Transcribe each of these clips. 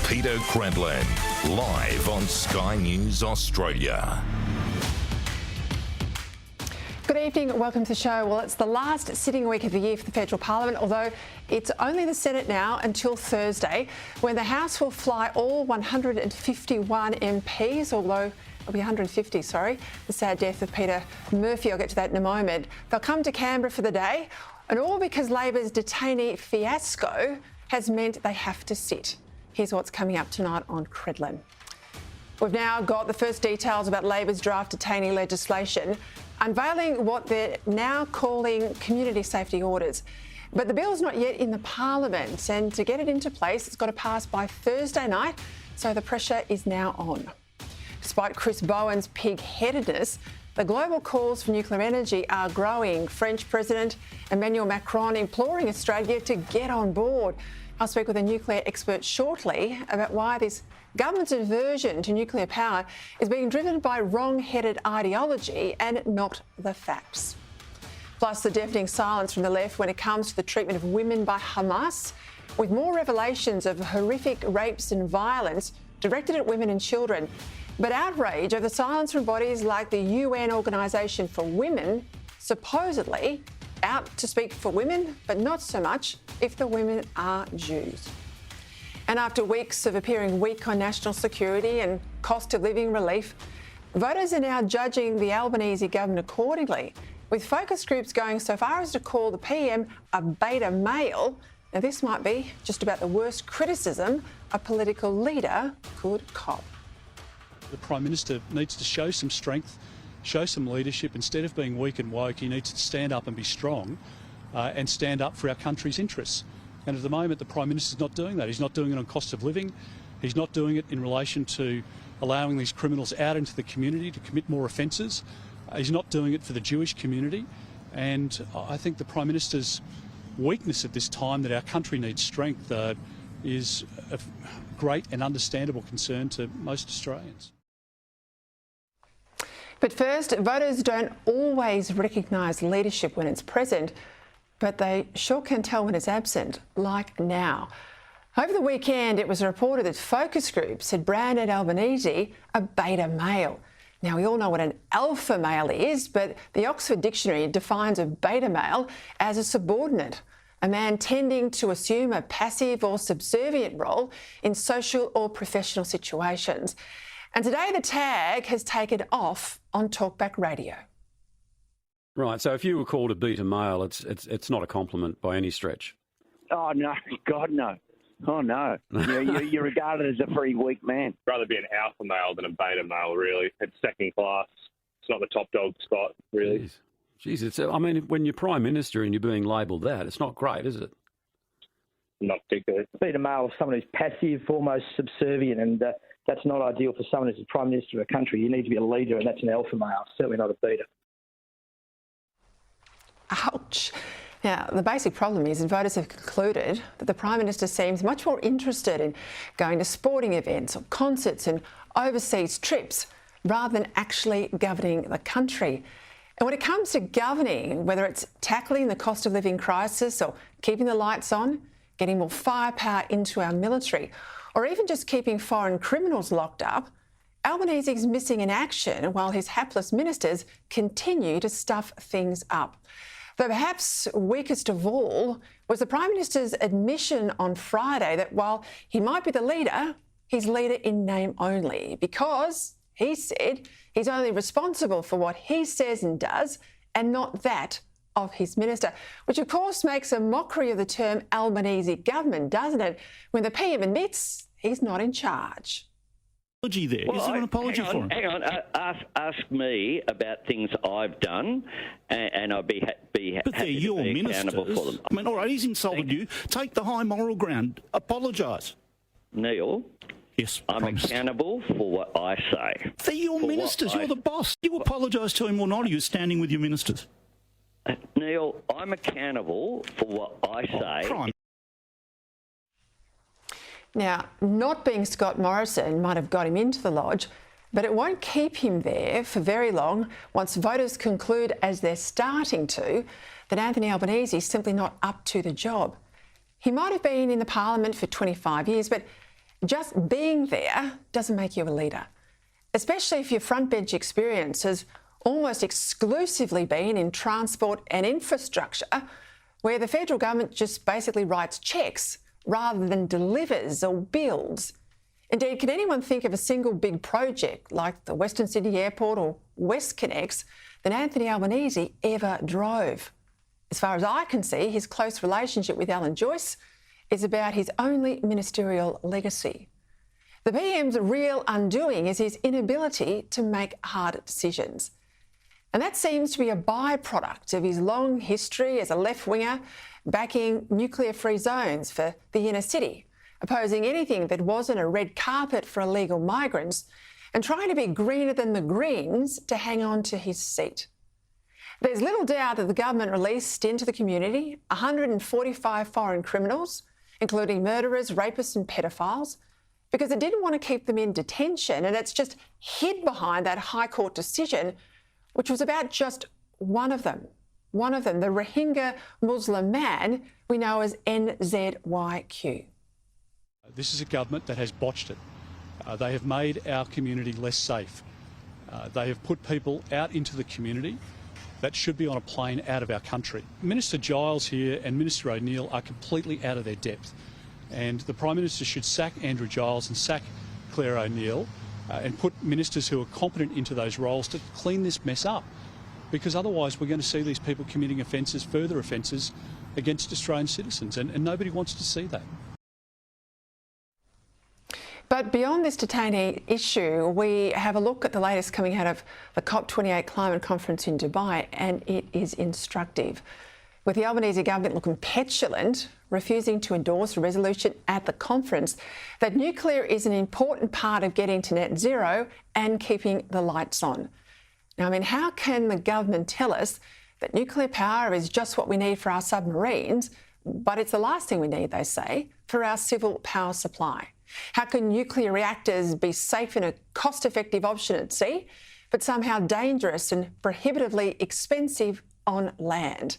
Peter Credlin, live on Sky News Australia. Good evening, welcome to the show. Well, it's the last sitting week of the year for the federal parliament, although it's only the Senate now until Thursday, when the House will fly all 151 MPs, although it'll be 150, sorry. The sad death of Peter Murphy, I'll get to that in a moment. They'll come to Canberra for the day, and all because Labor's detainee fiasco has meant they have to sit. Here's what's coming up tonight on Credlin. We've now got the first details about Labor's draft detainee legislation, unveiling what they're now calling community safety orders. But the bill's not yet in the Parliament, and to get it into place, it's got to pass by Thursday night, so the pressure is now on. Despite Chris Bowen's pig-headedness, the global calls for nuclear energy are growing. French President Emmanuel Macron imploring Australia to get on board. I'll speak with a nuclear expert shortly about why this government's aversion to nuclear power is being driven by wrong-headed ideology and not the facts. Plus, the deafening silence from the left when it comes to the treatment of women by Hamas, with more revelations of horrific rapes and violence directed at women and children. But outrage over the silence from bodies like the UN Organisation for Women, supposedly out to speak for women, but not so much if the women are Jews. And after weeks of appearing weak on national security and cost of living relief, voters are now judging the Albanese government accordingly, with focus groups going so far as to call the PM a beta male. Now, this might be just about the worst criticism a political leader could cop. The Prime Minister needs to show some strength, show some leadership. Instead of being weak and woke, he needs to stand up and be strong and stand up for our country's interests. And at the moment, the Prime Minister's not doing that. He's not doing it on cost of living. He's not doing it in relation to allowing these criminals out into the community to commit more offences. He's not doing it for the Jewish community. And I think the Prime Minister's weakness at this time, that our country needs strength, is a great and understandable concern to most Australians. But first, voters don't always recognise leadership when it's present, but they sure can tell when it's absent, like now. Over the weekend, it was reported that focus groups had branded Albanese a beta male. Now, we all know what an alpha male is, but the Oxford Dictionary defines a beta male as a subordinate, a man tending to assume a passive or subservient role in social or professional situations. And today the tag has taken off on Talkback Radio. Right, so if you were called a beta male, it's not a compliment by any stretch. Oh, no, God, no. Oh, no. You're regarded as a very weak man. I'd rather be an alpha male than a beta male, really. It's second class. It's not the top dog spot, really. Jeez, I mean, when you're Prime Minister and you're being labelled that, it's not great, is it? Not particularly. Beta male is someone who's passive, almost subservient, and that's not ideal for someone who's a Prime Minister of a country. You need to be a leader, and that's an alpha male, certainly not a beta. Ouch. Now, the basic problem is that voters have concluded that the Prime Minister seems much more interested in going to sporting events or concerts and overseas trips rather than actually governing the country. And when it comes to governing, whether it's tackling the cost of living crisis or keeping the lights on, getting more firepower into our military, or even just keeping foreign criminals locked up, Albanese's missing in action while his hapless ministers continue to stuff things up. Though perhaps weakest of all was the Prime Minister's admission on Friday that while he might be the leader, he's leader in name only, because he said he's only responsible for what he says and does and not that of his minister, which of course makes a mockery of the term Albanese government, doesn't it, when the PM admits he's not in charge. Is there an apology for him? Hang on. Ask me about things I've done, and I'll be happy But they're your to be ministers. accountable for them. I mean, all right, he's insulted you. Take the high moral ground. Apologise. Neil, Yes, I'm promised. accountable for what I say. They're your ministers. You're the boss. You apologise to him or not, or you're standing with your ministers? Neil, I'm accountable for what I say. Prime. Now, not being Scott Morrison might have got him into the lodge, but it won't keep him there for very long once voters conclude, as they're starting to, that Anthony Albanese is simply not up to the job. He might have been in the Parliament for 25 years, but Just being there doesn't make you a leader, especially if your frontbench experience has almost exclusively been in transport and infrastructure, where the federal government just basically writes cheques rather than delivers or builds. Indeed, can anyone think of a single big project like the Western Sydney Airport or WestConnex that Anthony Albanese ever drove? As far as I can see, his close relationship with Alan Joyce is about his only ministerial legacy. The PM's real undoing is his inability to make hard decisions. And that seems to be a byproduct of his long history as a left-winger backing nuclear-free zones for the inner city, opposing anything that wasn't a red carpet for illegal migrants, and trying to be greener than the Greens to hang on to his seat. There's little doubt that the government released into the community 145 foreign criminals, including murderers, rapists and pedophiles, because it didn't want to keep them in detention, and it's just hid behind that High Court decision, which was about just one of them, the Rohingya Muslim man we know as NZYQ. This is a government that has botched it. They have made our community less safe. They have put people out into the community that should be on a plane out of our country. Minister Giles here and Minister O'Neill are completely out of their depth, and the Prime Minister should sack Andrew Giles and sack Claire O'Neill and put ministers who are competent into those roles to clean this mess up, because otherwise we're going to see these people committing offences, further offences against Australian citizens, and nobody wants to see that. But beyond this detainee issue, we have a look at the latest coming out of the COP28 climate conference in Dubai, and it is instructive. With the Albanese government looking petulant, refusing to endorse a resolution at the conference that nuclear is an important part of getting to net zero and keeping the lights on. Now, I mean, how can the government tell us that nuclear power is just what we need for our submarines, but it's the last thing we need, they say, for our civil power supply? How can nuclear reactors be safe and a cost-effective option at sea, but somehow dangerous and prohibitively expensive on land?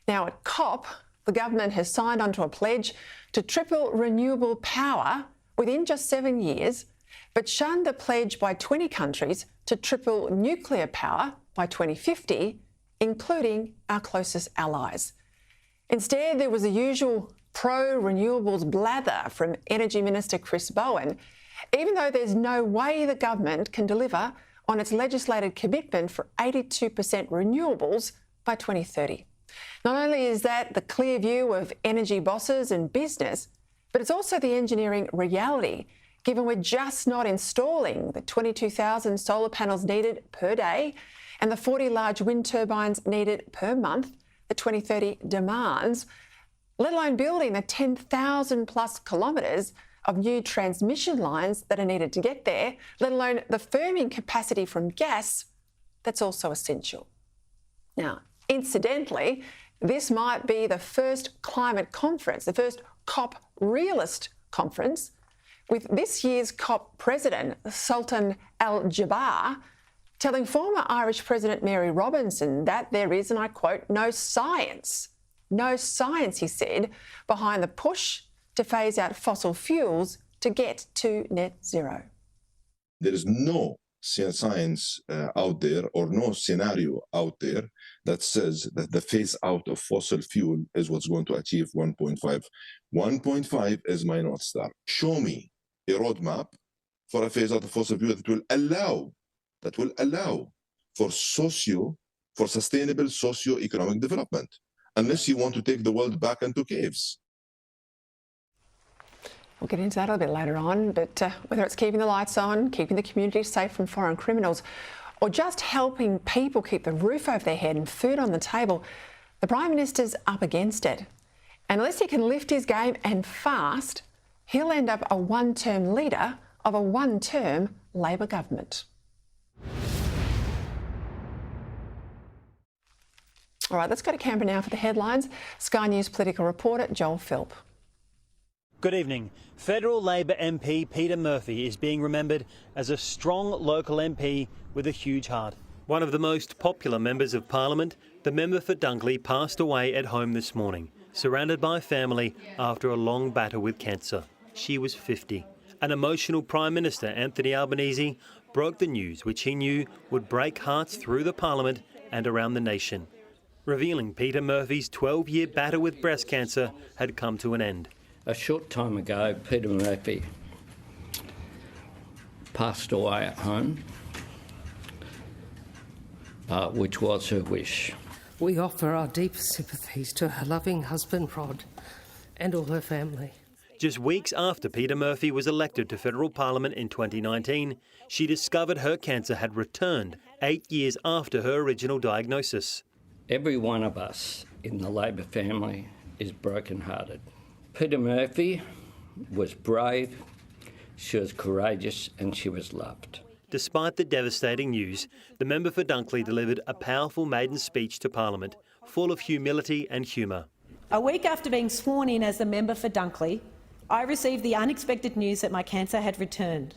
Now, at COP, the government has signed onto a pledge to triple renewable power within just 7 years, but shunned a pledge by 20 countries to triple nuclear power by 2050, including our closest allies. Instead, there was the usual pro-renewables blather from Energy Minister Chris Bowen, even though there's no way the government can deliver on its legislated commitment for 82% renewables by 2030. Not only is that the clear view of energy bosses and business, but it's also the engineering reality, given we're just not installing the 22,000 solar panels needed per day and the 40 large wind turbines needed per month the 2030 demands, let alone building the 10,000 plus kilometres of new transmission lines that are needed to get there, let alone the firming capacity from gas that's also essential. Now, incidentally, this might be the first climate conference, the first COP realist conference, with this year's COP president, Sultan Al-Jaber, telling former Irish President Mary Robinson that there is, and I quote, no science, he said, behind the push to phase out fossil fuels to get to net zero. There is no science out there or no scenario out there that says that the phase out of fossil fuel is what's going to achieve 1.5. 1.5 is my North Star. Show me a roadmap for a phase out of fossil fuel that will allow for sustainable socio-economic development, unless you want to take the world back into caves. We'll get into that a little bit later on, but whether it's keeping the lights on, keeping the community safe from foreign criminals, or just helping people keep the roof over their head and food on the table, the Prime Minister's up against it. And unless he can lift his game and fast, he'll end up a one-term leader of a one-term Labor government. All right, let's go to Canberra now for the headlines. Sky News political reporter Joel Philp. Good evening. Federal Labor MP Peter Murphy is being remembered as a strong local MP with a huge heart. One of the most popular members of Parliament, the member for Dunkley passed away at home this morning, surrounded by family after a long battle with cancer. She was 50. An emotional Prime Minister, Anthony Albanese, broke the news which he knew would break hearts through the Parliament and around the nation, revealing Peter Murphy's 12-year battle with breast cancer had come to an end. A short time ago, Peter Murphy passed away at home, which was her wish. We offer our deepest sympathies to her loving husband, Rod, and all her family. Just weeks after Peter Murphy was elected to federal parliament in 2019, she discovered her cancer had returned 8 years after her original diagnosis. Every one of us in the Labor family is broken-hearted. Peter Murphy was brave, she was courageous, and she was loved. Despite the devastating news, the member for Dunkley delivered a powerful maiden speech to Parliament, full of humility and humour. A week after being sworn in as the member for Dunkley, I received the unexpected news that my cancer had returned.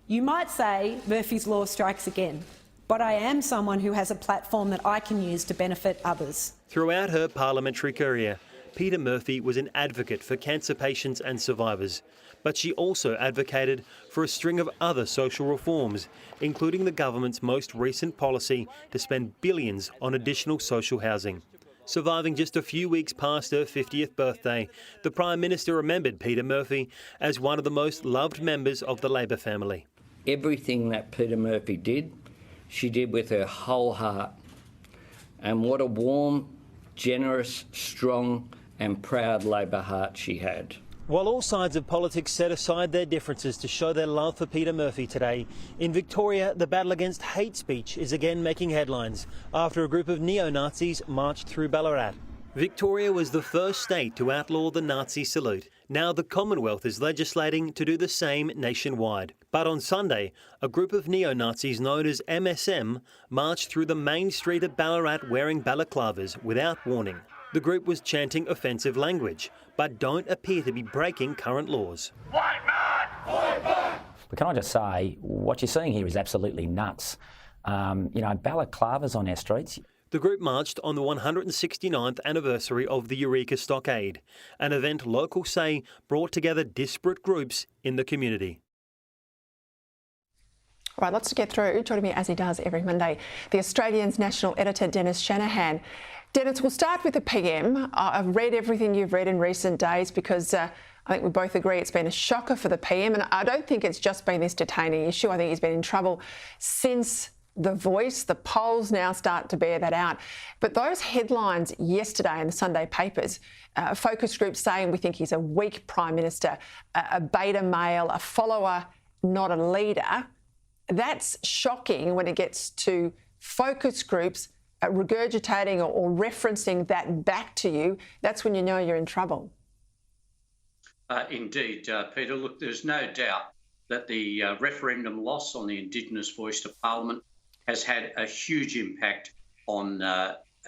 You might say Murphy's Law strikes again, but I am someone who has a platform that I can use to benefit others. Throughout her parliamentary career, Peter Murphy was an advocate for cancer patients and survivors, but she also advocated for a string of other social reforms, including the government's most recent policy to spend billions on additional social housing. Surviving just a few weeks past her 50th birthday, the Prime Minister remembered Peter Murphy as one of the most loved members of the Labor family. Everything that Peter Murphy did, she did with her whole heart. And what a warm, generous, strong and proud Labor heart she had. While all sides of politics set aside their differences to show their love for Peter Murphy today, in Victoria the battle against hate speech is again making headlines after a group of neo-Nazis marched through Ballarat. Victoria was the first state to outlaw the Nazi salute. Now the Commonwealth is legislating to do the same nationwide. But on Sunday, a group of neo-Nazis known as MSM marched through the main street of Ballarat wearing balaclavas without warning. The group was chanting offensive language, but don't appear to be breaking current laws. White man, white man! But can I just say, what you're seeing here is absolutely nuts. Balaclavas on our streets. The group marched on the 169th anniversary of the Eureka Stockade, an event locals say brought together disparate groups in the community. All right, lots to get through. Joining me as he does every Monday, the Australian's national editor, Dennis Shanahan. Dennis, we'll start with the PM. I've read everything you've read in recent days because I think we both agree it's been a shocker for the PM, and I don't think it's just been this detaining issue. I think he's been in trouble since The Voice. The polls now start to bear that out. But those headlines yesterday in the Sunday papers, focus groups saying we think he's a weak Prime Minister, a beta male, a follower, not a leader, that's shocking when it gets to focus groups regurgitating or referencing that back to you. That's when you know you're in trouble. Indeed, Peter. Look, there's no doubt that the referendum loss on the Indigenous voice to Parliament has had a huge impact on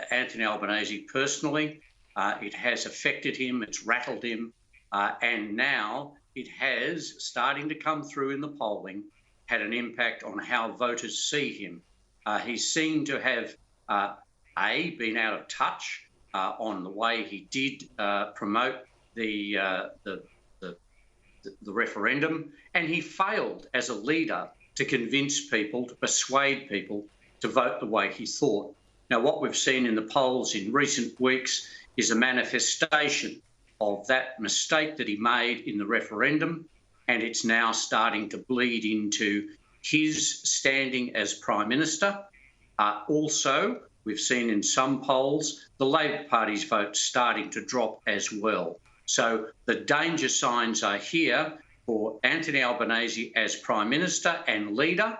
Anthony Albanese personally. It has affected him, it's rattled him, and now it has, starting to come through in the polling, had an impact on how voters see him. He's seen to have been out of touch on the way he did promote the referendum, and he failed as a leader to convince people, to persuade people to vote the way he thought. Now, what we've seen in the polls in recent weeks is a manifestation of that mistake that he made in the referendum, and it's now starting to bleed into his standing as Prime Minister. Also, we've seen in some polls the Labor Party's vote starting to drop as well. So the danger signs are here for Anthony Albanese as Prime Minister and leader,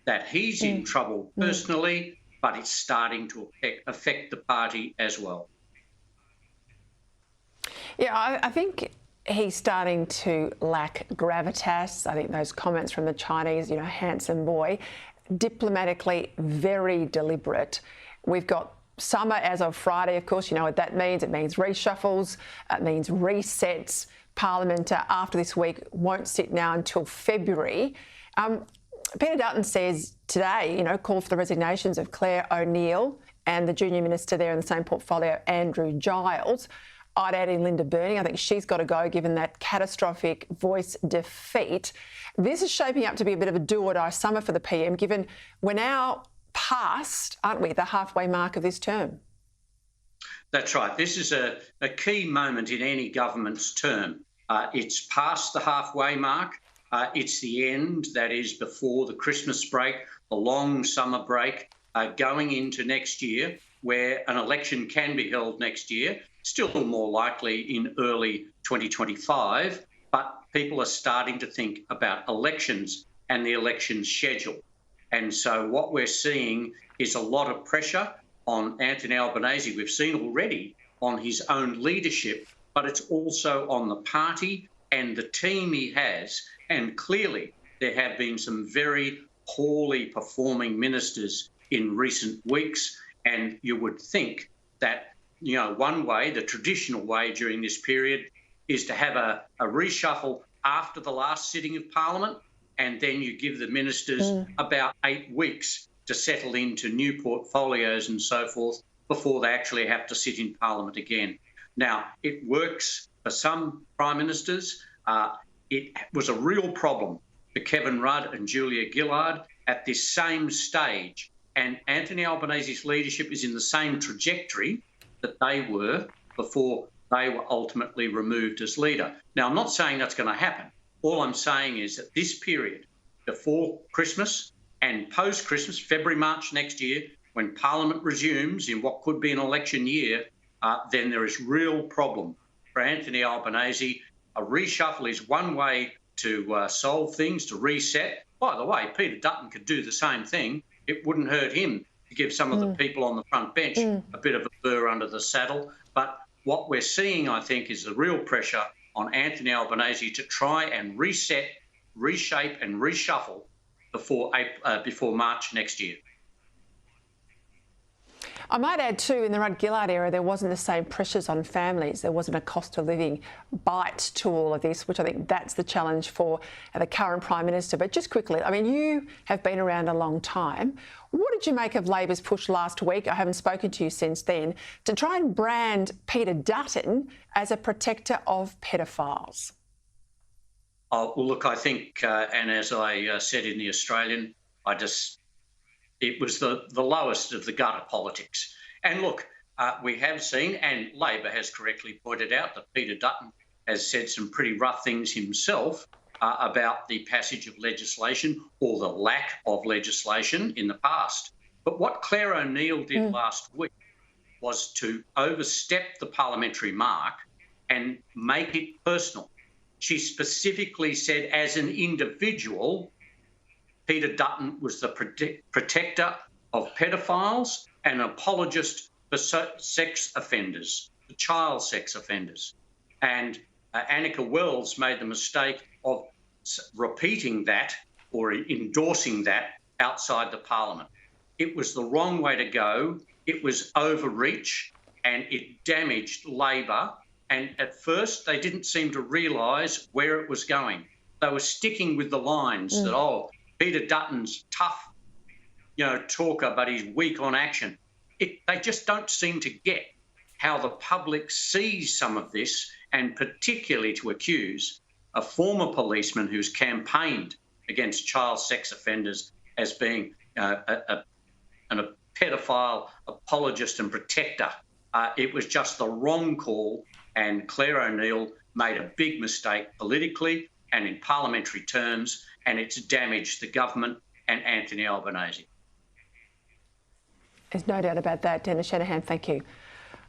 that he's in trouble personally, but it's starting to affect the party as well. Yeah, I think he's starting to lack gravitas. I think those comments from the Chinese, handsome boy, diplomatically very deliberate. We've got summer as of Friday, of course. You know what that means. It means reshuffles. It means resets. Parliament after this week won't sit now until February. Peter Dutton says today, called for the resignations of Claire O'Neill and the junior minister there in the same portfolio, Andrew Giles. I'd add in Linda Burney. I think she's got to go given that catastrophic Voice defeat. This is shaping up to be a bit of a do-or-die summer for the PM, given we're now past, aren't we, the halfway mark of this term? That's right. This is a key moment in any government's term. It's past the halfway mark. It's the end, that is before the Christmas break, the long summer break, going into next year, where an election can be held next year, still more likely in early 2025, but people are starting to think about elections and the election schedule. And so what we're seeing is a lot of pressure on Anthony Albanese. We've seen already on his own leadership, but it's also on the party and the team he has. And clearly there have been some very poorly performing ministers in recent weeks. And you would think that, you know, one way, the traditional way during this period, is to have a reshuffle after the last sitting of Parliament, and then you give the ministers about 8 weeks to settle into new portfolios and so forth before they actually have to sit in Parliament again. Now, it works for some Prime Ministers. It was a real problem for Kevin Rudd and Julia Gillard at this same stage. And Anthony Albanese's leadership is in the same trajectory that they were before they were ultimately removed as leader. Now, I'm not saying that's going to happen. All I'm saying is that this period, before Christmas and post-Christmas, February, March next year, when Parliament resumes in what could be an election year, then there is real problem for Anthony Albanese. A reshuffle is one way to solve things, to reset. By the way, Peter Dutton could do the same thing. It wouldn't hurt him to give some of the people on the front bench a bit of a burr under the saddle. But what we're seeing, I think, is the real pressure on Anthony Albanese to try and reset, reshape and reshuffle before March next year. I might add too, in the Rudd-Gillard era, there wasn't the same pressures on families. There wasn't a cost of living bite to all of this, which I think that's the challenge for the current Prime Minister. But just quickly, I mean, you have been around a long time. What did you make of Labor's push last week? I haven't spoken to you since then, to try and brand Peter Dutton as a protector of pedophiles. Oh, well, look, I think, and as I said in The Australian, it was the lowest of the gutter politics. And look, we have seen, and Labor has correctly pointed out, that Peter Dutton has said some pretty rough things himself about the passage of legislation or the lack of legislation in the past. But what Claire O'Neill did last week was to overstep the parliamentary mark and make it personal. She specifically said, as an individual, Peter Dutton was the protector of pedophiles and an apologist for sex offenders, for child sex offenders. And Annika Wells made the mistake of repeating that or endorsing that outside the Parliament. It was the wrong way to go. It was overreach and it damaged Labor. And at first, they didn't seem to realise where it was going. They were sticking with the lines that, oh, Peter Dutton's tough, talker, but he's weak on action. They just don't seem to get how the public sees some of this, and particularly to accuse a former policeman who's campaigned against child sex offenders as being a pedophile apologist and protector. It was just the wrong call, and Claire O'Neill made a big mistake politically and in parliamentary terms, and it's damaged the government and Anthony Albanese. There's no doubt about that. Dennis Shanahan, thank you.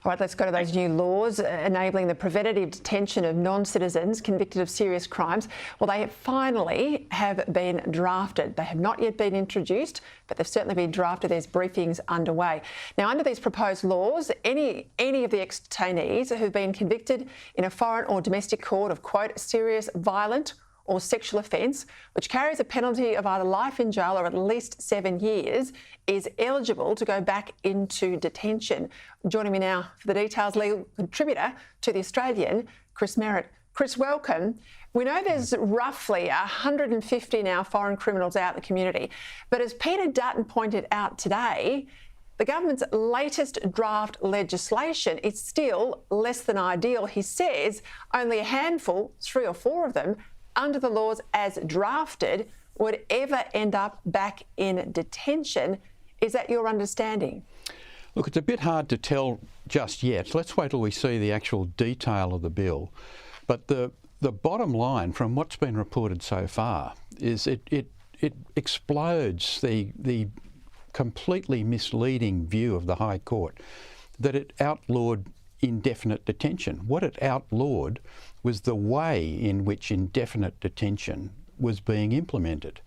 All right, let's go to those new laws enabling the preventative detention of non-citizens convicted of serious crimes. Well, they finally have been drafted. They have not yet been introduced, but they've certainly been drafted. There's briefings underway. Now, under these proposed laws, any of the ex-detainees who've been convicted in a foreign or domestic court of, quote, serious violent or sexual offence, which carries a penalty of either life in jail or at least 7 years, is eligible to go back into detention. Joining me now for the details, legal contributor to The Australian, Chris Merritt. Chris, welcome. We know there's roughly 150 now foreign criminals out in the community, but as Peter Dutton pointed out today, The government's latest draft legislation is still less than ideal. He says only a handful, 3 or 4 of them, under the laws as drafted, would ever end up back in detention. Is that your understanding? Look, it's a bit hard to tell just yet. Let's wait till we see the actual detail of the bill. But the bottom line from what's been reported so far is it explodes the completely misleading view of the High Court that it outlawed indefinite detention. What it outlawed was the way in which indefinite detention was being implemented.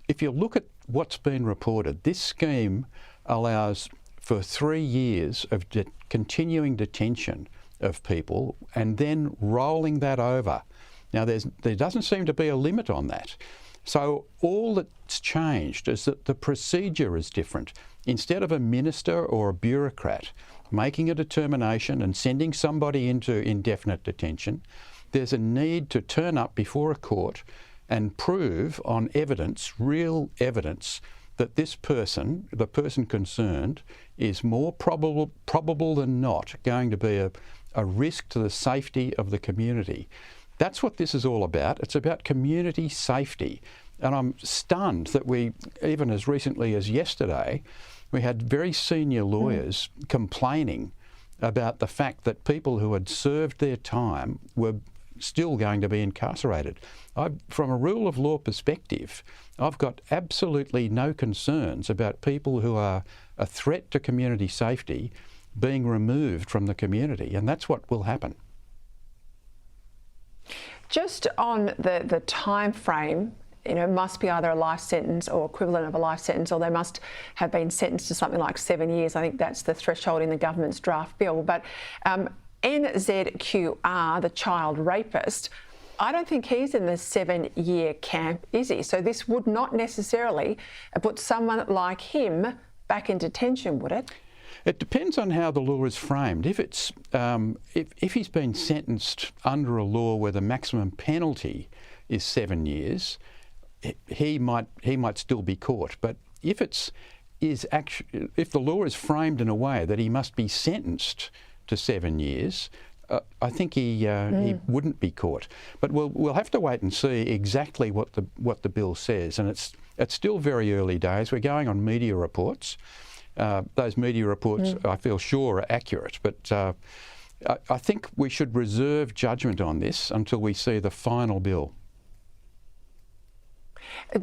If you look at what's been reported, this scheme allows for 3 years of continuing detention of people and then rolling that over. Now, there doesn't seem to be a limit on that. So all that's changed is that the procedure is different. Instead of a minister or a bureaucrat making a determination and sending somebody into indefinite detention, there's a need to turn up before a court and prove on evidence, real evidence, that this person, the person concerned, is more probable than not going to be a risk to the safety of the community. That's what this is all about. It's about community safety. And I'm stunned that we, even as recently as yesterday, we had very senior lawyers complaining about the fact that people who had served their time were still going to be incarcerated. From a rule of law perspective, I've got absolutely no concerns about people who are a threat to community safety being removed from the community, and that's what will happen. Just on the time frame, must be either a life sentence or equivalent of a life sentence, or they must have been sentenced to something like 7 years. I think that's the threshold in the government's draft bill. But NZQR, the child rapist, I don't think he's in the 7-year camp, is he? So this would not necessarily put someone like him back in detention, would it? It depends on how the law is framed. If it's if he's been sentenced under a law where the maximum penalty is 7 years, he might still be caught. But if if the law is framed in a way that he must be sentenced to 7 years, I think he wouldn't be caught. But we'll have to wait and see exactly what the bill says. And it's still very early days. We're going on media reports. Those media reports, I feel sure, are accurate. But I think we should reserve judgment on this until we see the final bill.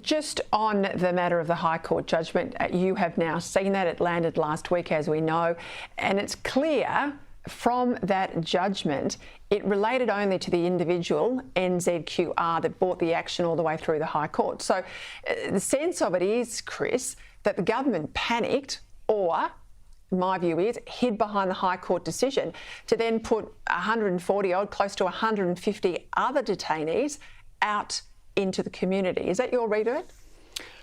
Just on the matter of the High Court judgment, you have now seen that. It landed last week, as we know, and it's clear from that judgment it related only to the individual, NZQR, that brought the action all the way through the High Court. So the sense of it is, Chris, that the government panicked, or my view is hid behind the High Court decision to then put 140 odd, close to 150 other detainees out into the community. Is that your read of it?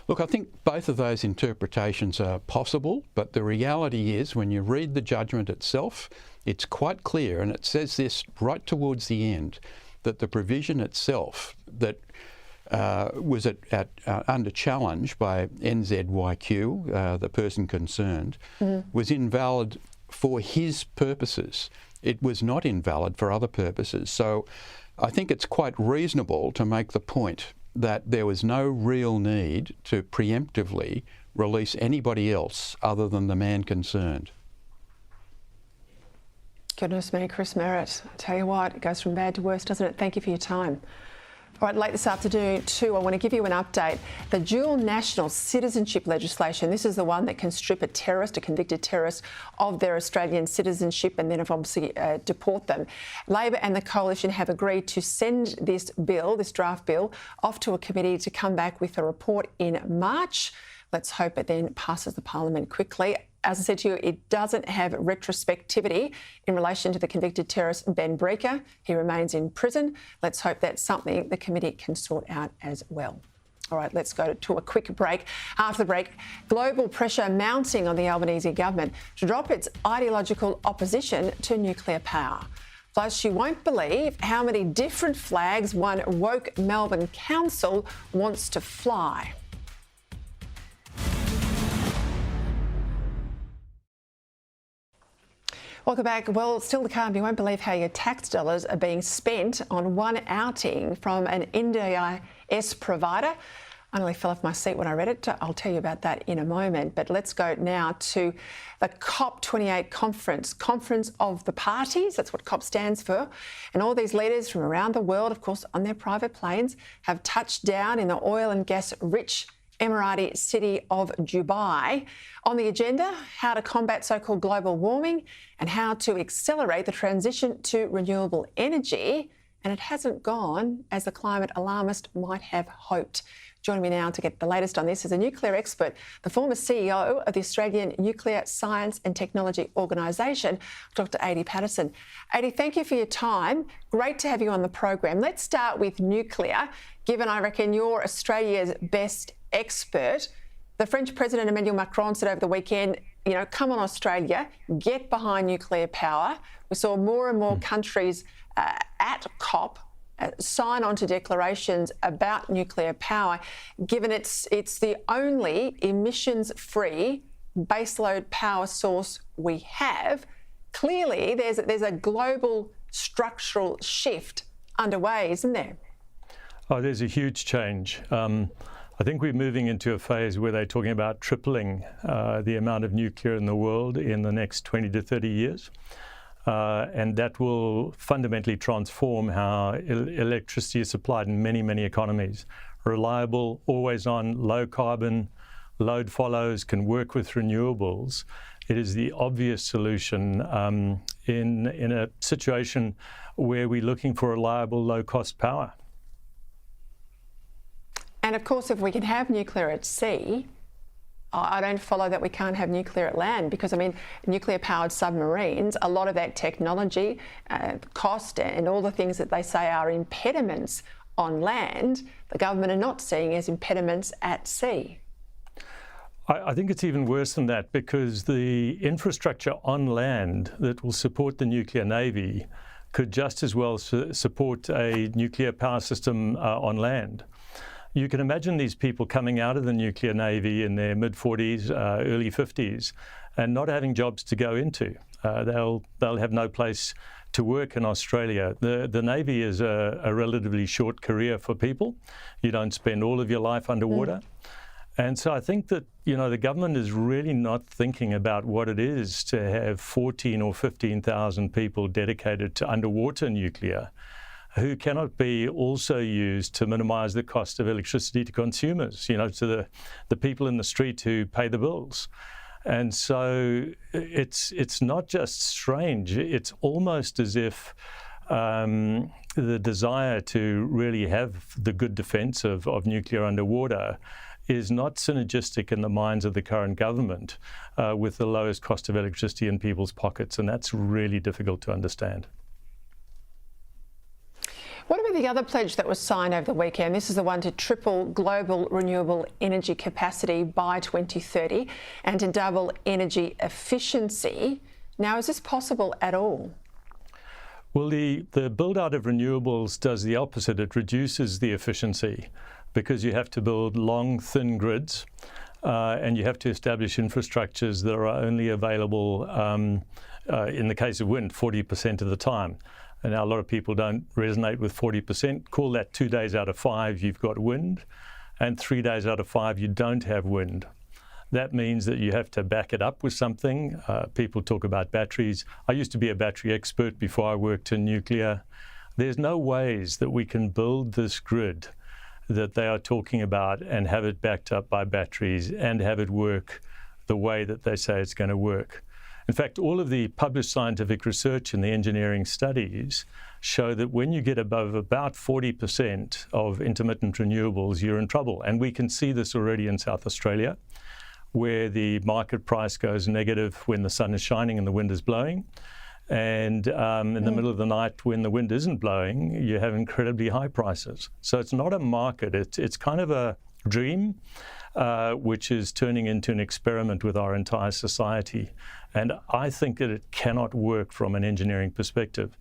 Look, I think both of those interpretations are possible, but the reality is when you read the judgment itself, it's quite clear, and it says this right towards the end, that the provision itself that was under challenge by NZYQ, the person concerned, was invalid for his purposes. It was not invalid for other purposes. So I think it's quite reasonable to make the point that there was no real need to preemptively release anybody else other than the man concerned. Goodness me, Chris Merritt. I tell you what, it goes from bad to worse, doesn't it? Thank you for your time. All right, late this afternoon too, I want to give you an update. The dual national citizenship legislation, this is the one that can strip a terrorist, a convicted terrorist, of their Australian citizenship and then obviously deport them. Labor and the Coalition have agreed to send this bill, this draft bill, off to a committee to come back with a report in March. Let's hope it then passes the Parliament quickly. As I said to you, it doesn't have retrospectivity in relation to the convicted terrorist Ben Breaker. He remains in prison. Let's hope that's something the committee can sort out as well. All right, let's go to a quick break. After the break, global pressure mounting on the Albanese government to drop its ideological opposition to nuclear power. Plus, you won't believe how many different flags one woke Melbourne council wants to fly. Welcome back. Well, still to come, you won't believe how your tax dollars are being spent on one outing from an NDIS provider. I nearly fell off my seat when I read it. I'll tell you about that in a moment. But let's go now to the COP28 Conference of the Parties. That's what COP stands for. And all these leaders from around the world, of course, on their private planes, have touched down in the oil and gas-rich Emirati city of Dubai. On the agenda, how to combat so-called global warming and how to accelerate the transition to renewable energy. And it hasn't gone as the climate alarmist might have hoped. Joining me now to get the latest on this is a nuclear expert, the former CEO of the Australian Nuclear Science and Technology Organisation, Dr. Adi Patterson. Adi, thank you for your time. Great to have you on the program. Let's start with nuclear, given I reckon you're Australia's best expert. The French President Emmanuel Macron said over the weekend, you know, come on Australia, get behind nuclear power. We saw more and more countries at COP sign on to declarations about nuclear power, given it's the only emissions-free baseload power source we have. Clearly, there's a global structural shift underway, isn't there? Oh, there's a huge change. I think we're moving into a phase where they're talking about tripling the amount of nuclear in the world in the next 20 to 30 years. And that will fundamentally transform how electricity is supplied in many, many economies. Reliable, always on, low carbon, load follows, can work with renewables. It is the obvious solution in a situation where we're looking for reliable, low-cost power. And of course, if we can have nuclear at sea, I don't follow that we can't have nuclear at land, because, I mean, nuclear-powered submarines, a lot of that technology, cost and all the things that they say are impediments on land, the government are not seeing as impediments at sea. I think it's even worse than that, because the infrastructure on land that will support the nuclear navy could just as well support a nuclear power system on land. You can imagine these people coming out of the nuclear navy in their mid-40s, early 50s, and not having jobs to go into. They'll have no place to work in Australia. The navy is a relatively short career for people. You don't spend all of your life underwater. And so I think that, you know, the government is really not thinking about what it is to have 14 or 15,000 people dedicated to underwater nuclear, who cannot be also used to minimise the cost of electricity to consumers, you know, to the people in the street who pay the bills. And so it's not just strange, it's almost as if the desire to really have the good defence of nuclear underwater is not synergistic in the minds of the current government with the lowest cost of electricity in people's pockets, and that's really difficult to understand. What about the other pledge that was signed over the weekend? This is the one to triple global renewable energy capacity by 2030 and to double energy efficiency. Now, is this possible at all? Well, the build-out of renewables does the opposite. It reduces the efficiency because you have to build long, thin grids and you have to establish infrastructures that are only available, in the case of wind, 40% of the time. And now a lot of people don't resonate with 40%. Call that 2 days out of 5 you've got wind, and 3 days out of 5 you don't have wind. That means that you have to back it up with something. People talk about batteries. I used to be a battery expert before I worked in nuclear. There's no ways that we can build this grid that they are talking about and have it backed up by batteries and have it work the way that they say it's going to work. In fact, all of the published scientific research and the engineering studies show that when you get above about 40% of intermittent renewables, you're in trouble. And we can see this already in South Australia, where the market price goes negative when the sun is shining and the wind is blowing. And in the middle of the night when the wind isn't blowing, you have incredibly high prices. So it's not a market, it's kind of a dream, which is turning into an experiment with our entire society. And I think that it cannot work from an engineering perspective.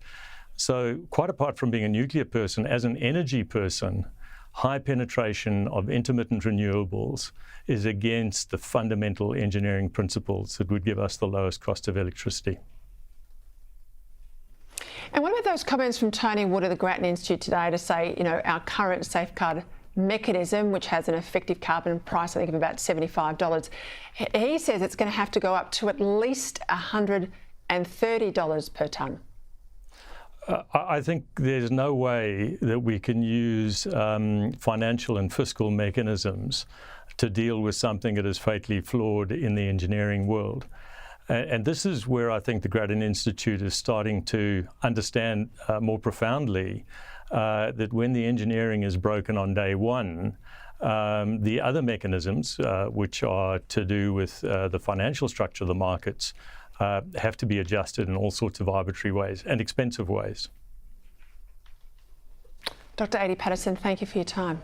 So quite apart from being a nuclear person, as an energy person, high penetration of intermittent renewables is against the fundamental engineering principles that would give us the lowest cost of electricity. And what about those comments from Tony Wood of the Grattan Institute today to say, you know, our current safeguard mechanism, which has an effective carbon price, I think, of about $75, he says it's going to have to go up to at least $130 per tonne. I think there's no way that we can use financial and fiscal mechanisms to deal with something that is fatally flawed in the engineering world. And this is where I think the Grattan Institute is starting to understand more profoundly that when the engineering is broken on day one, the other mechanisms, which are to do with the financial structure of the markets, have to be adjusted in all sorts of arbitrary ways and expensive ways. Dr. Adi Patterson, thank you for your time.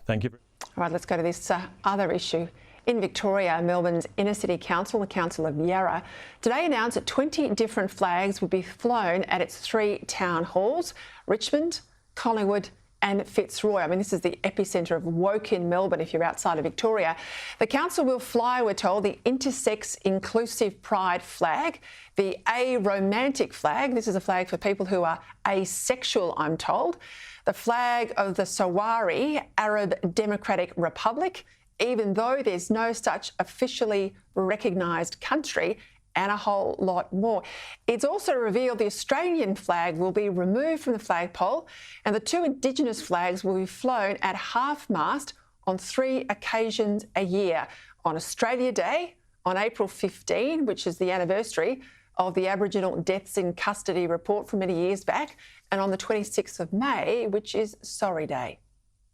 Thank you. All right, let's go to this other issue. In Victoria, Melbourne's inner city council, the Council of Yarra, today announced that 20 different flags would be flown at its 3 town halls: Richmond, Collingwood and Fitzroy. I mean, this is the epicentre of woke in Melbourne if you're outside of Victoria. The council will fly, we're told, the intersex inclusive pride flag, the aromantic flag. This is a flag for people who are asexual, I'm told. The flag of the Sawari Arab Democratic Republic, even though there's no such officially recognised country, and a whole lot more. It's also revealed the Australian flag will be removed from the flagpole, and the 2 Indigenous flags will be flown at half-mast on 3 occasions a year: on Australia Day, on April 15, which is the anniversary of the Aboriginal Deaths in Custody report from many years back, and on the 26th of May, which is Sorry Day.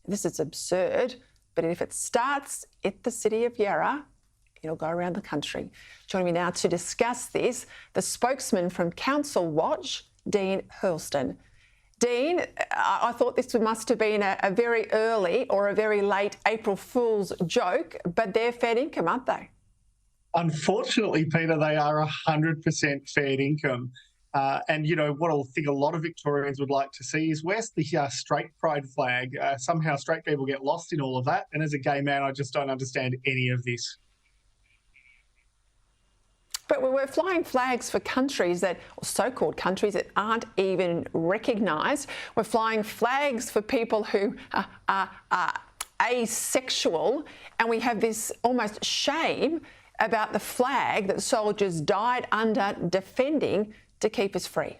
This is absurd, but if it starts at the city of Yarra, it'll go around the country. Joining me now to discuss this, the spokesman from Council Watch, Dean Hurlston. Dean, I thought this must have been a very early or a very late April Fool's joke, but they're fair income, aren't they? Unfortunately, Peter, they are 100% fair income. And, you know, what I think a lot of Victorians would like to see is where's the straight pride flag? Somehow straight people get lost in all of that. And as a gay man, I just don't understand any of this. But we're flying flags for countries that, or so-called countries that aren't even recognised. We're flying flags for people who are asexual, and we have this almost shame about the flag that soldiers died under defending to keep us free.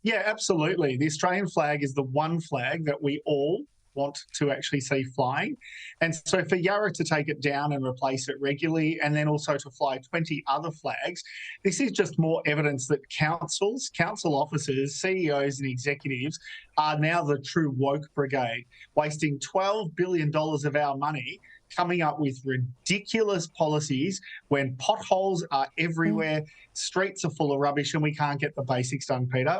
Yeah, absolutely. The Australian flag is the one flag that we all want to actually see flying. And so for Yarra to take it down and replace it regularly, and then also to fly 20 other flags, this is just more evidence that council officers, CEOs and executives are now the true woke brigade, wasting $12 billion of our money coming up with ridiculous policies when potholes are everywhere, streets are full of rubbish, and we can't get the basics done, Peter.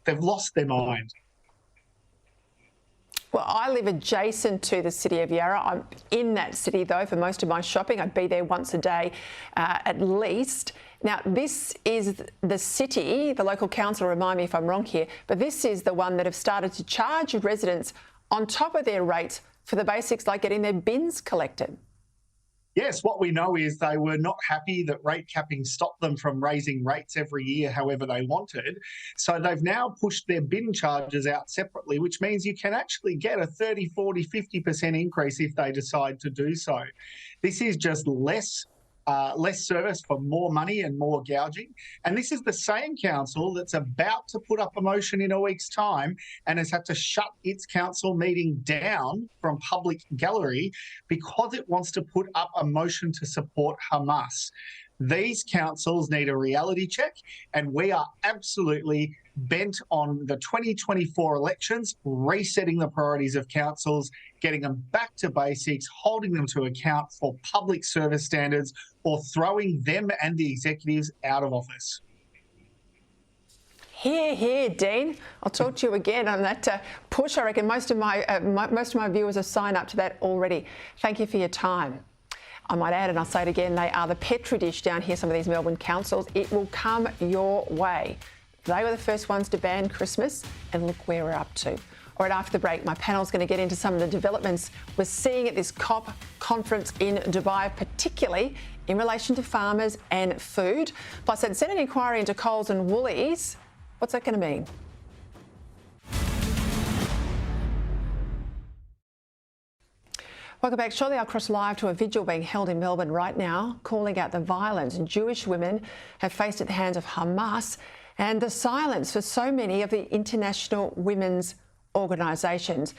They've lost their mind. Well, I live adjacent to the city of Yarra. I'm in that city, though, for most of my shopping. I'd be there once a day at least. Now, this is the city, the local council, remind me if I'm wrong here, but this is the one that have started to charge residents on top of their rates for the basics like getting their bins collected. Yes, what we know is they were not happy that rate capping stopped them from raising rates every year however they wanted. So they've now pushed their bin charges out separately, which means you can actually get a 30, 40, 50% increase if they decide to do so. This is just less service for more money and more gouging. And this is the same council that's about to put up a motion in a week's time and has had to shut its council meeting down from public gallery because it wants to put up a motion to support Hamas. These councils need a reality check, and we are absolutely bent on the 2024 elections, resetting the priorities of councils, getting them back to basics, holding them to account for public service standards, or throwing them and the executives out of office. Hear, hear, Dean. I'll talk to you again on that push. I reckon most of my viewers have signed up to that already. Thank you for your time. I might add, and I'll say it again, they are the petri dish down here, some of these Melbourne councils. It will come your way. They were the first ones to ban Christmas, and look where we're up to. All right, after the break, my panel's going to get into some of the developments we're seeing at this COP conference in Dubai, particularly in relation to farmers and food. Plus, a Senate inquiry into Coles and Woolies What's that going to mean? Welcome back. Shortly, I'll cross live to a vigil being held in Melbourne right now, calling out the violence Jewish women have faced at the hands of Hamas and the silence for so many of the international women's organisations.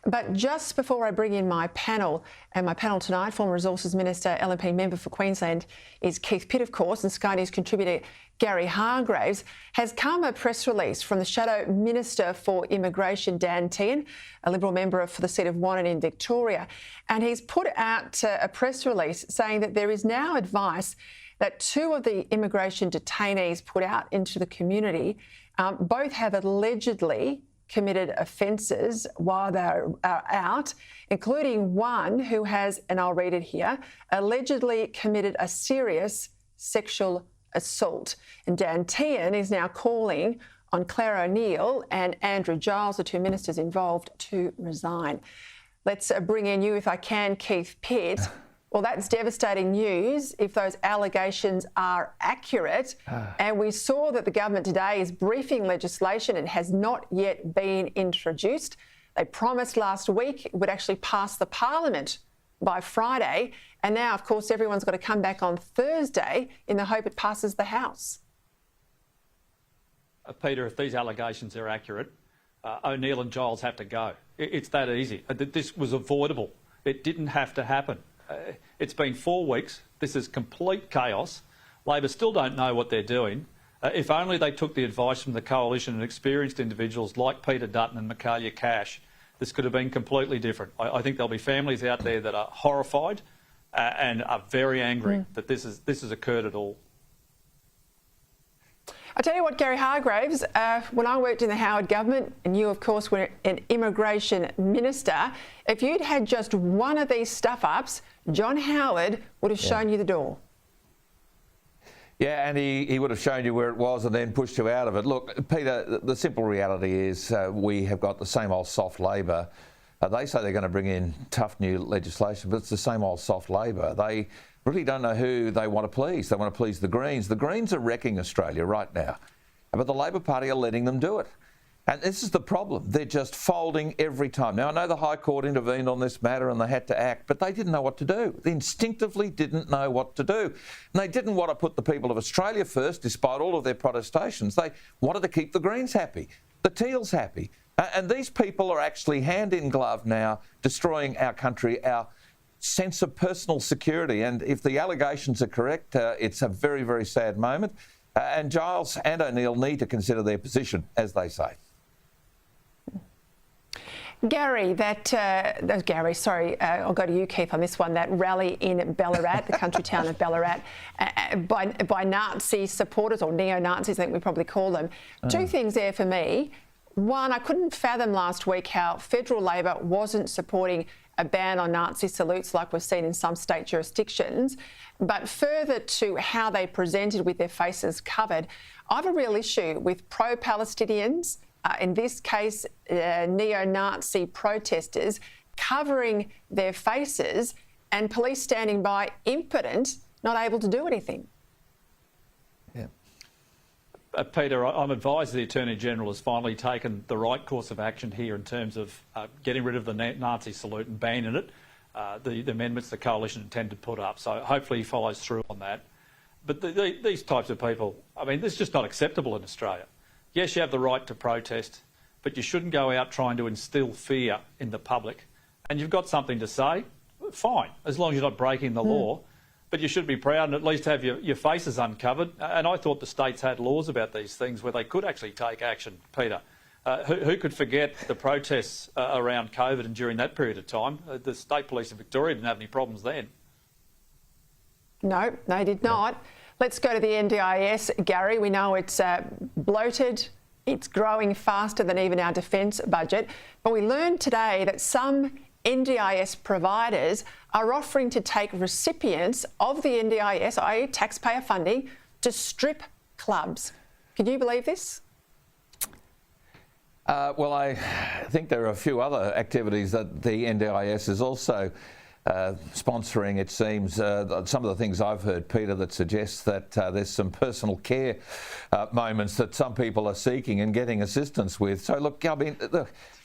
But just before I bring in my panel, and my panel tonight, former Resources Minister, LNP member for Queensland is Keith Pitt, of course, and Sky News contributor Gary Hargreaves, has come a press release from the Shadow Minister for Immigration, Dan Tehan, a Liberal member for the seat of Wannon in Victoria. And he's put out a press release saying that there is now advice that 2 of the immigration detainees put out into the community both have allegedly committed offences while they're out, including one who has, and I'll read it here, allegedly committed a serious sexual assault. And Dan Tehan is now calling on Claire O'Neill and Andrew Giles, the 2 ministers involved, to resign. Let's bring in you, if I can, Keith Pitt. Well, that's devastating news if those allegations are accurate. And we saw that the government today is briefing legislation and has not yet been introduced. They promised last week it would actually pass the Parliament by Friday. And now, of course, everyone's got to come back on Thursday in the hope it passes the House. Peter, if these allegations are accurate, O'Neill and Giles have to go. It's that easy. This was avoidable. It didn't have to happen. It's been 4 weeks. This is complete chaos. Labor still don't know what they're doing. If only they took the advice from the coalition and experienced individuals like Peter Dutton and Michaelia Cash, this could have been completely different. I think there'll be families out there that are horrified and are very angry that this has occurred at all. I tell you what, Gary Hargreaves, when I worked in the Howard government, and you, of course, were an immigration minister, if you'd had just one of these stuff-ups, John Howard would have shown you the door. Yeah, and he would have shown you where it was and then pushed you out of it. Look, Peter, the simple reality is we have got the same old soft Labor. They say they're going to bring in tough new legislation, but it's the same old soft Labor. They really don't know who they want to please. They want to please the Greens. The Greens are wrecking Australia right now, but the Labor Party are letting them do it. And this is the problem. They're just folding every time. Now, I know the High Court intervened on this matter and they had to act, but they didn't know what to do. They instinctively didn't know what to do. And they didn't want to put the people of Australia first, despite all of their protestations. They wanted to keep the Greens happy, the Teals happy. And these people are actually hand in glove now, destroying our country, our sense of personal security. And if the allegations are correct, it's a very, very sad moment. And Giles and O'Neill need to consider their position, as they say. Gary, I'll go to you, Keith, on this one. That rally in Ballarat, the country town of Ballarat, by Nazi supporters, or neo-Nazis, I think we probably call them. 2 things there for me. One, I couldn't fathom last week how federal Labor wasn't supporting a ban on Nazi salutes like we've seen in some state jurisdictions. But further to how they presented with their faces covered, I have a real issue with pro-Palestinians, in this case, neo-Nazi protesters, covering their faces and police standing by impotent, not able to do anything. Yeah. Peter, I'm advised the Attorney-General has finally taken the right course of action here in terms of getting rid of the Nazi salute and banning it, the amendments the Coalition intend to put up. So hopefully he follows through on that. But these types of people, I mean, this is just not acceptable in Australia. Yes, you have the right to protest, but you shouldn't go out trying to instill fear in the public. And you've got something to say, fine, as long as you're not breaking the law. But you should be proud and at least have your faces uncovered. And I thought the states had laws about these things where they could actually take action, Peter. Who could forget the protests around COVID and during that period of time? The State Police in Victoria didn't have any problems then. No, they did not. Let's go to the NDIS. Gary, we know it's bloated. It's growing faster than even our defence budget. But we learned today that some NDIS providers are offering to take recipients of the NDIS, i.e. taxpayer funding, to strip clubs. Can you believe this? Well, I think there are a few other activities that the NDIS is also sponsoring, it seems, some of the things I've heard, Peter, that suggests that there's some personal care moments that some people are seeking and getting assistance with. So, look, I mean,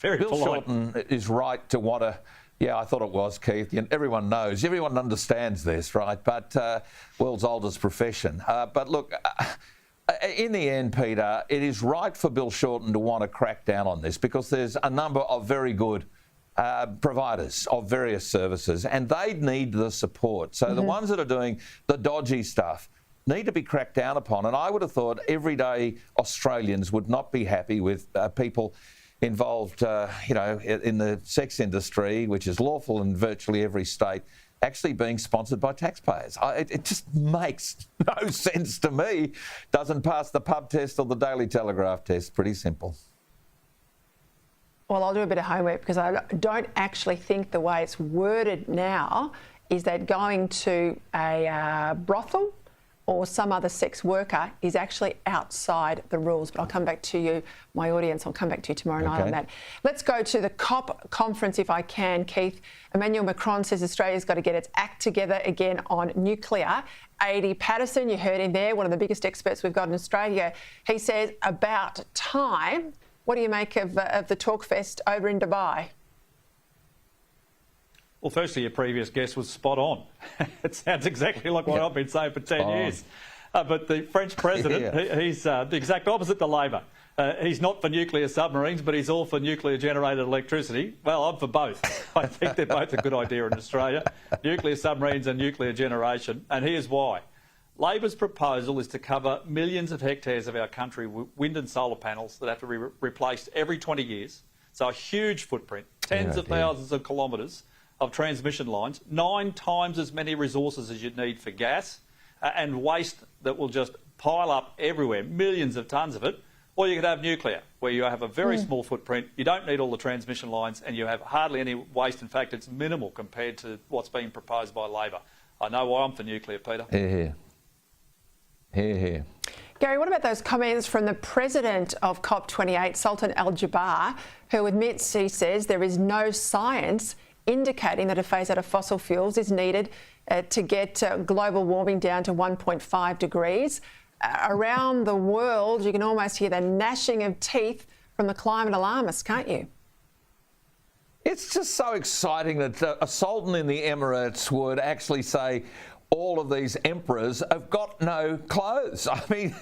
Bill Shorten is right to want to... Yeah, I thought it was, Keith. Everyone knows, everyone understands this, right? But world's oldest profession. But look, in the end, Peter, it is right for Bill Shorten to want to crack down on this because there's a number of very good providers of various services and they need the support. So the ones that are doing the dodgy stuff need to be cracked down upon. And I would have thought everyday Australians would not be happy with people involved, in the sex industry, which is lawful in virtually every state, actually being sponsored by taxpayers. It just makes no sense to me. Doesn't pass the pub test or the Daily Telegraph test. Pretty simple. Well, I'll do a bit of homework because I don't actually think the way it's worded now is that going to a brothel or some other sex worker is actually outside the rules. But I'll come back to you, my audience, I'll come back to you tomorrow night on that. Let's go to the COP conference if I can, Keith. Emmanuel Macron says Australia's got to get its act together again on nuclear. A.D. Patterson, you heard him there, one of the biggest experts we've got in Australia. He says, about time. What do you make of the Talk Fest over in Dubai? Well, firstly, your previous guest was spot on. It sounds exactly like what I've been saying for 10 years. But the French president, he's the exact opposite to Labor. He's not for nuclear submarines, but he's all for nuclear-generated electricity. Well, I'm for both. I think they're both a good idea in Australia, nuclear submarines and nuclear generation. And here's why. Labor's proposal is to cover millions of hectares of our country with wind and solar panels that have to be replaced every 20 years. So a huge footprint, tens of thousands of kilometres of transmission lines, 9 times as many resources as you'd need for gas, and waste that will just pile up everywhere, millions of tonnes of it. Or you could have nuclear, where you have a very small footprint, you don't need all the transmission lines, and you have hardly any waste. In fact, it's minimal compared to what's being proposed by Labor. I know why I'm for nuclear, Peter. Hear, hear. Gary, what about those comments from the president of COP28, Sultan Al Jaber, who admits, he says, there is no science indicating that a phase out of fossil fuels is needed to get global warming down to 1.5 degrees. Around the world, you can almost hear the gnashing of teeth from the climate alarmists, can't you? It's just so exciting that a sultan in the Emirates would actually say all of these emperors have got no clothes. I mean,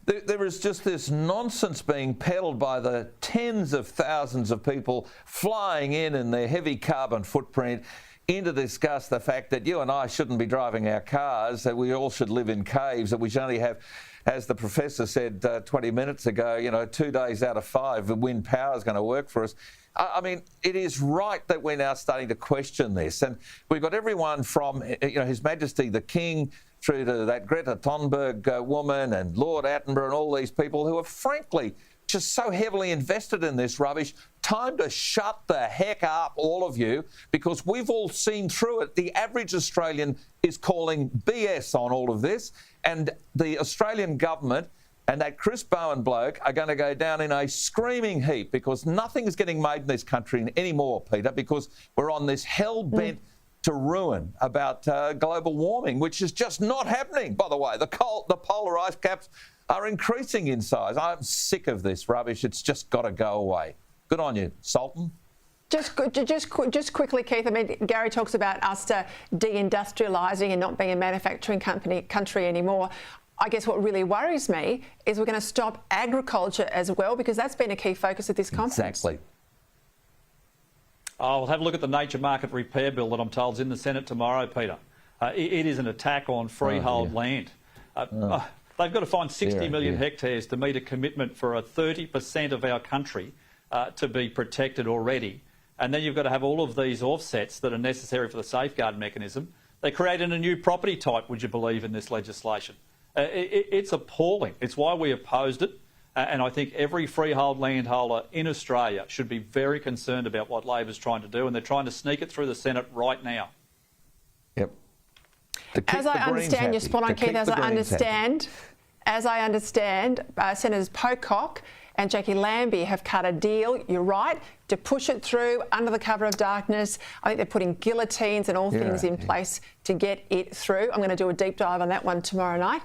there is just this nonsense being peddled by the tens of thousands of people flying in their heavy carbon footprint in to discuss the fact that you and I shouldn't be driving our cars, that we all should live in caves, that we should only have, as the professor said 20 minutes ago, 2 days out of 5 the wind power is going to work for us. I mean, it is right that we're now starting to question this. And we've got everyone from, His Majesty the King through to that Greta Thunberg woman and Lord Attenborough and all these people who are frankly just so heavily invested in this rubbish. Time to shut the heck up, all of you, because we've all seen through it. The average Australian is calling BS on all of this, and the Australian government and that Chris Bowen bloke are going to go down in a screaming heap because nothing is getting made in this country anymore, Peter, because we're on this hell-bent to ruin about global warming, which is just not happening, by the way. The polar ice caps are increasing in size. I'm sick of this rubbish. It's just got to go away. Good on you, Sultan. Just quickly, Keith, I mean, Gary talks about us deindustrialising and not being a manufacturing country anymore. I guess what really worries me is we're going to stop agriculture as well, because that's been a key focus of this conference. Exactly. I'll have a look at the nature market repair bill that I'm told is in the Senate tomorrow, Peter. It is an attack on freehold land. They've got to find 60 million hectares to meet a commitment for a 30% of our country to be protected already. And then you've got to have all of these offsets that are necessary for the safeguard mechanism. They created a new property type, would you believe, in this legislation. It's appalling. It's why we opposed it. And I think every freehold landholder in Australia should be very concerned about what Labor's trying to do, and they're trying to sneak it through the Senate right now. Yep. As I understand, you're spot on, Keith, as I understand, Senators Pocock and Jackie Lambie have cut a deal, you're right, to push it through under the cover of darkness. I think they're putting guillotines and all things in place to get it through. I'm going to do a deep dive on that one tomorrow night.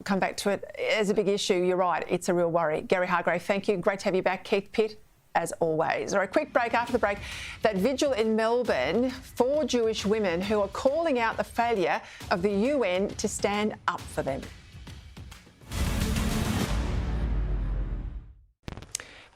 Come back to it as a big issue. You're right, it's a real worry. Gary Hargrave, thank you. Great to have you back. Keith Pitt, as always. All right, quick break. After the break, that vigil in Melbourne, 4 Jewish women who are calling out the failure of the UN to stand up for them.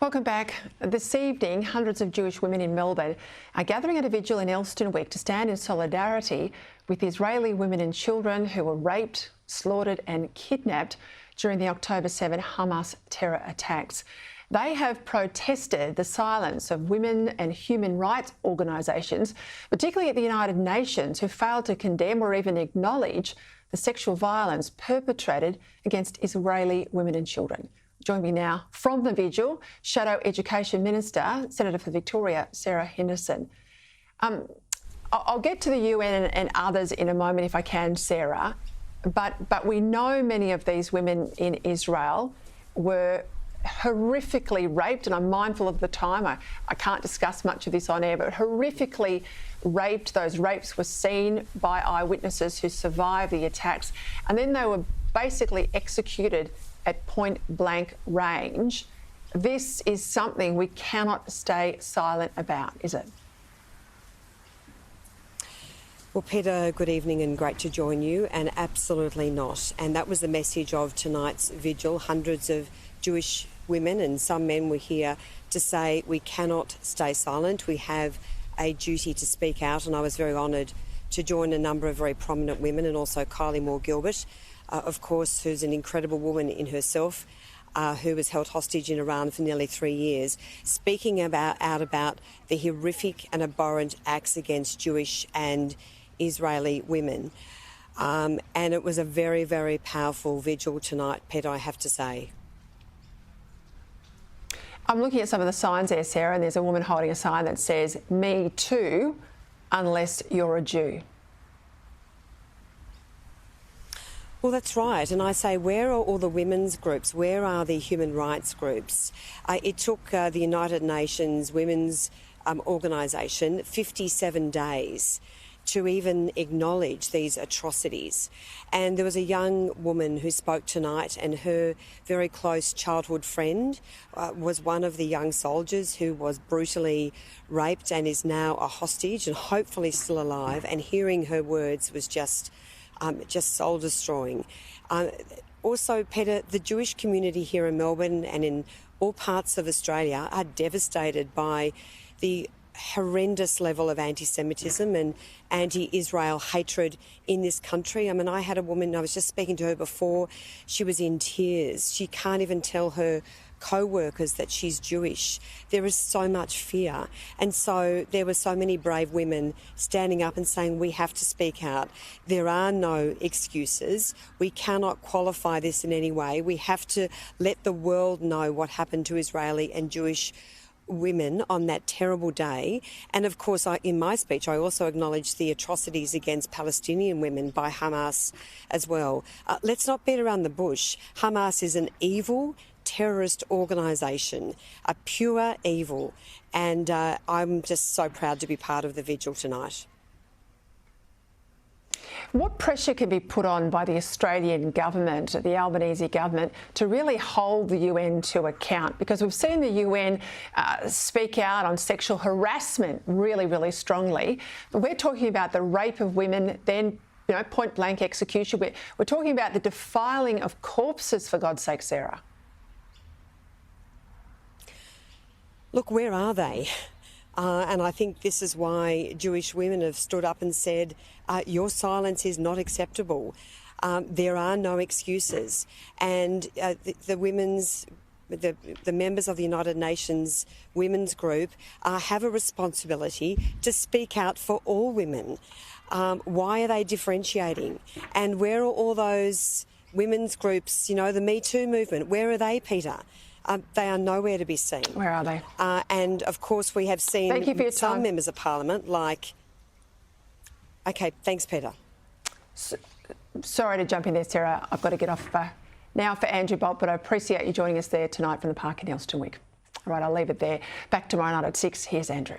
Welcome back. This evening, hundreds of Jewish women in Melbourne are gathering at a vigil in Elston Week to stand in solidarity with Israeli women and children who were raped, slaughtered and kidnapped during the October 7 Hamas terror attacks. They have protested the silence of women and human rights organisations, particularly at the United Nations, who failed to condemn or even acknowledge the sexual violence perpetrated against Israeli women and children. Join me now from the Vigil, Shadow Education Minister, Senator for Victoria, Sarah Henderson. I'll get to the UN and others in a moment if I can, Sarah, but we know many of these women in Israel were horrifically raped, and I'm mindful of the time. I can't discuss much of this on air, but horrifically raped. Those rapes were seen by eyewitnesses who survived the attacks, and then they were basically executed at point blank range. This is something we cannot stay silent about, is it? Well, Peta, good evening and great to join you, and absolutely not. And that was the message of tonight's vigil. Hundreds of Jewish women and some men were here to say we cannot stay silent. We have a duty to speak out, and I was very honoured to join a number of very prominent women, and also Kylie Moore-Gilbert, of course, who's an incredible woman in herself, who was held hostage in Iran for nearly 3 years, speaking out about the horrific and abhorrent acts against Jewish and Israeli women. And it was a very, very powerful vigil tonight, Peta, I have to say. I'm looking at some of the signs there, Sarah, and there's a woman holding a sign that says, "Me too, unless you're a Jew." Well, that's right. And I say, where are all the women's groups? Where are the human rights groups? It took the United Nations Women's Organisation 57 days to even acknowledge these atrocities. And there was a young woman who spoke tonight, and her very close childhood friend was one of the young soldiers who was brutally raped and is now a hostage and hopefully still alive. And hearing her words was just soul-destroying. Also, Peta, the Jewish community here in Melbourne and in all parts of Australia are devastated by the horrendous level of anti-Semitism and anti-Israel hatred in this country. I mean, I had a woman, I was just speaking to her before, she was in tears. She can't even tell her co-workers that she's Jewish. There is so much fear. And so there were so many brave women standing up and saying, we have to speak out. There are no excuses. We cannot qualify this in any way. We have to let the world know what happened to Israeli and Jewish women on that terrible day. And of course, in my speech, I also acknowledged the atrocities against Palestinian women by Hamas as well. Let's not beat around the bush. Hamas is an evil terrorist organisation, a pure evil. And I'm just so proud to be part of the vigil tonight. What pressure can be put on by the Australian government, the Albanese government, to really hold the UN to account? Because we've seen the UN speak out on sexual harassment really, really strongly. But we're talking about the rape of women, then point blank execution. We're talking about the defiling of corpses, for God's sake, Sarah. Look, where are they? And I think this is why Jewish women have stood up and said, your silence is not acceptable. There are no excuses. And the members of the United Nations Women's Group have a responsibility to speak out for all women. Why are they differentiating? And where are all those women's groups, the Me Too movement, where are they, Peta? They are nowhere to be seen. Where are they? And, of course, we have seen some members of Parliament like... OK, thanks, Peta. Sorry to jump in there, Sarah. I've got to get off Now for Andrew Bolt, but I appreciate you joining us there tonight from the park in Elstonwick. All right, I'll leave it there. Back tomorrow night at 6. Here's Andrew.